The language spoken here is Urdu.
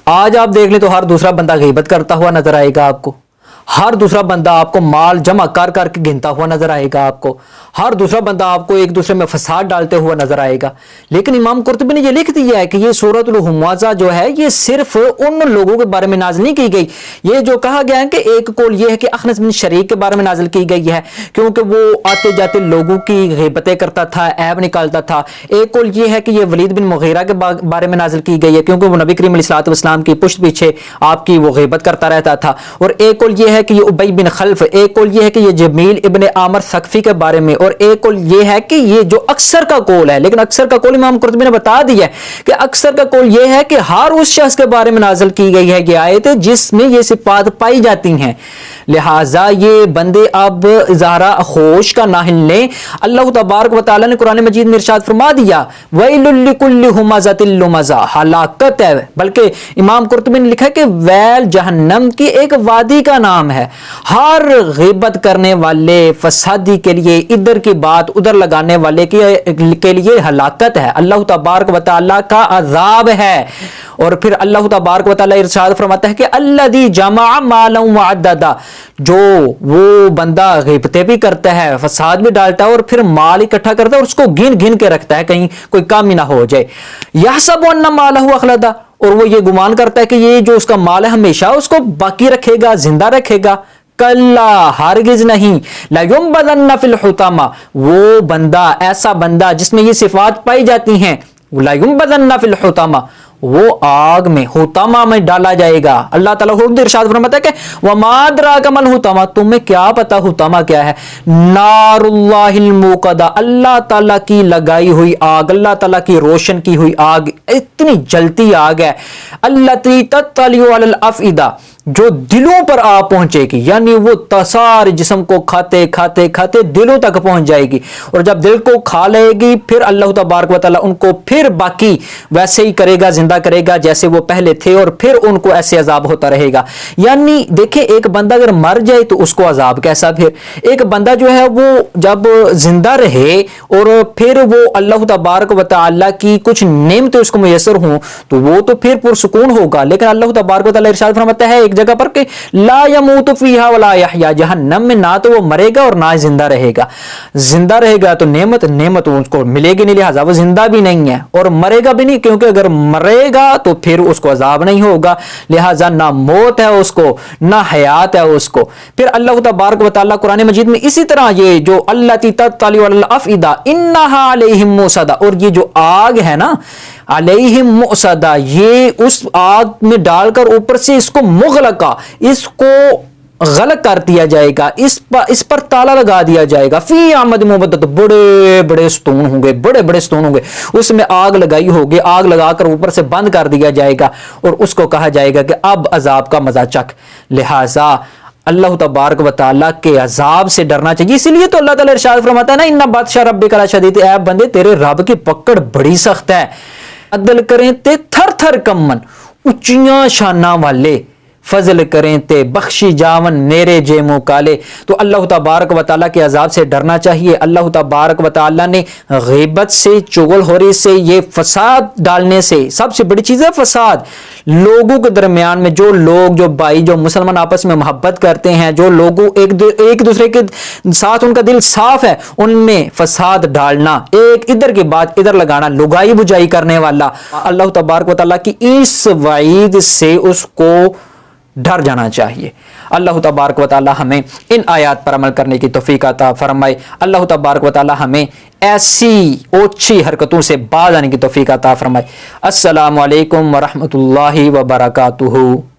آج آپ دیکھ لیں تو ہر دوسرا بندہ غیبت کرتا ہوا نظر آئے گا آپ کو، ہر دوسرا بندہ آپ کو مال جمع کر کر کے گنتا ہوا نظر آئے گا آپ کو، ہر دوسرا بندہ آپ کو ایک دوسرے میں فساد ڈالتے ہوا نظر آئے گا۔ لیکن امام قرطبی نے یہ لکھ دیا ہے کہ یہ سورۃ الہمزہ جو ہے یہ صرف ان لوگوں کے بارے میں نازل نہیں کی گئی، یہ جو کہا گیا ہے کہ ایک قول یہ ہے کہ اخنس بن شریک کے بارے میں نازل کی گئی ہے کیونکہ وہ آتے جاتے لوگوں کی غیبتیں کرتا تھا، عیب نکالتا تھا۔ ایک قول یہ ہے کہ یہ ولید بن مغیرہ کے بارے میں نازل کی گئی ہے کیونکہ وہ نبی کریم علیہ الصلوۃ والسلام کی پشت پیچھے آپ کی وہ غیبت کرتا رہتا تھا۔ اور ایک قول یہ ہے کہ یہ ابی بن خلف، ایک قول یہ ہے کہ یہ جمیل ابن عامر ثقفی کے بارے میں، اور ایک قول یہ ہے کہ یہ جو اکثر کا قول ہے، لیکن اکثر کا قول امام قرطبی نے بتا دیا ہے کہ اکثر کا قول یہ ہے کہ ہر اس شخص کے بارے میں نازل کی گئی ہے یہ آیت جس میں یہ صفات پائی جاتی ہیں، لہٰذا یہ بندے اب اظہارہ خوش کا نہ لیں۔ اللہ تبارک و تعالیٰ نے قرآن مجید میں ارشاد فرما دیا وَيْلٌ لِكُلِّ هُمَزَةٍ لُمَزَةٍ، ہلاکت ہے، بلکہ امام قرطبی نے لکھا کہ ویل جہنم کی ایک وادی کا نام ہے، ہر غیبت کرنے والے فسادی کے لیے، ادھر کی بات ادھر لگانے والے کے لیے ہلاکت ہے، اللہ تبارک و تعالیٰ کا عذاب ہے۔ اور پھر اللہ تبارک و تعالیٰ ارشاد فرماتا ہے کہ الذی جمع مالا وعددا، جو وہ بندہ غیبتیں بھی کرتا ہے، فساد بھی ڈالتا ہے اور پھر مال اکٹھا کرتا ہے اور اس کو گن گن کے رکھتا ہے کہیں کوئی کام ہی نہ ہو جائے، یحسب ان مالہ اخلدا، اور وہ یہ گمان کرتا ہے کہ یہ جو اس کا مال ہے ہمیشہ اس کو باقی رکھے گا، زندہ رکھے گا، کلا ہرگز نہیں، لَيُنبَذَنَّ فِي الْحُطَمَةِ، وہ بندہ ایسا بندہ جس میں یہ صفات پائی جاتی ہیں، لَيُنبَذَنَّ فِي الْحُطَمَةِ، وہ آگ میں حطمہ میں ڈالا جائے گا۔ اللہ تعالیٰ خود ارشاد فرماتا ہے کہ وَمَا أَدْرَاكَ مَا الْحُطَمَةُ، تمہیں کیا پتا حطمہ کیا ہے، نار اللہ الموقدہ، اللہ تعالیٰ کی لگائی ہوئی آگ، اللہ تعالیٰ کی روشن کی ہوئی آگ، اتنی جلتی آگ ہے، الَّتِي تَطَّلِعُ عَلَى الْأَفْئِدَةِ، جو دلوں پر آ پہنچے گی، یعنی وہ سارے جسم کو کھاتے کھاتے کھاتے دلوں تک پہنچ جائے گی، اور جب دل کو کھا لے گی پھر اللہ تبارک و تعالیٰ ان کو پھر باقی ویسے ہی کرے گا، زندہ کرے گا جیسے وہ پہلے تھے، اور پھر ان کو ایسے عذاب ہوتا رہے گا۔ یعنی دیکھیں ایک بندہ اگر مر جائے تو اس کو عذاب کیسا، پھر ایک بندہ جو ہے وہ جب زندہ رہے اور پھر وہ اللہ تبارک و تعالیٰ کی کچھ نعمتیں اس کو میسر ہوں تو وہ تو پھر پرسکون ہوگا، لیکن اللہ تبارک و تعالیٰ ارشاد فرماتا ہے ایک جگہ پر کہ لا يموت فیہا ولا یحیا، جہنم میں نہ تو وہ مرے گا اور نہ زندہ رہے گا، زندہ رہے گا تو نعمت اس کو ملے گی نہیں، لہٰذا وہ زندہ بھی نہیں ہے، اور مرے گا بھی نہیں کیونکہ اگر مرے گا تو پھر اس کو عذاب نہیں ہوگا، لہٰذا نہ موت ہے اس کو نہ حیات ہے اس کو۔ پھر اللہ تبارک و تعالیٰ قرآن مجید میں اسی طرح یہ جو التی تطلع علی الافئدہ انہا علیہم موصدہ، اور یہ جو آگ ہے نا علیہم موصدہ، یہ اس آگ میں ڈال کر اوپر سے اس کو مغلقہ، اس کو غلق کر دیا جائے گا، اس پر تالا لگا دیا جائے گا، فی عمد ممدد، بڑے بڑے ستون ہوں گے، بڑے بڑے ستون ہوں گے، اس میں آگ لگائی ہوگی، آگ لگا کر اوپر سے بند کر دیا جائے گا، اور اس کو کہا جائے گا کہ اب عذاب کا مزہ چکھ۔ لہٰذا اللہ تبارک و تعالیٰ کے عذاب سے ڈرنا چاہیے، اسی لیے تو اللہ تعالیٰ ارشاد فرماتا ہے نا ان بطش ربک لشدید، اے بندے تیرے رب کی پکڑ بڑی سخت ہے، عدل کریں تے تھر تھر کمن، اچیاں شاناں والے، فضل کریں تے بخشی جاون نیرے جیمو کالے۔ تو اللہ تبارک و تعالیٰ کے عذاب سے ڈرنا چاہیے۔ اللہ تبارک و تعالیٰ نے غیبت سے، چغل خوری سے، یہ فساد ڈالنے سے، سب سے بڑی چیز ہے فساد، لوگوں کے درمیان میں جو لوگ، جو بھائی، جو مسلمان آپس میں محبت کرتے ہیں، جو لوگوں ایک دوسرے کے ساتھ ان کا دل صاف ہے، ان میں فساد ڈالنا، ایک ادھر کی بات ادھر لگانا، لگائی بجائی کرنے والا، اللہ تبارک و تعالیٰ کی اس وعید سے اس کو ڈر جانا چاہیے۔ اللہ تبارک و تعالی ہمیں ان آیات پر عمل کرنے کی توفیق عطا فرمائے۔ اللہ تبارک و تعالی ہمیں ایسی اوچھی حرکتوں سے باز آنے کی توفیق عطا فرمائے۔ السلام علیکم ورحمۃ اللہ وبرکاتہ۔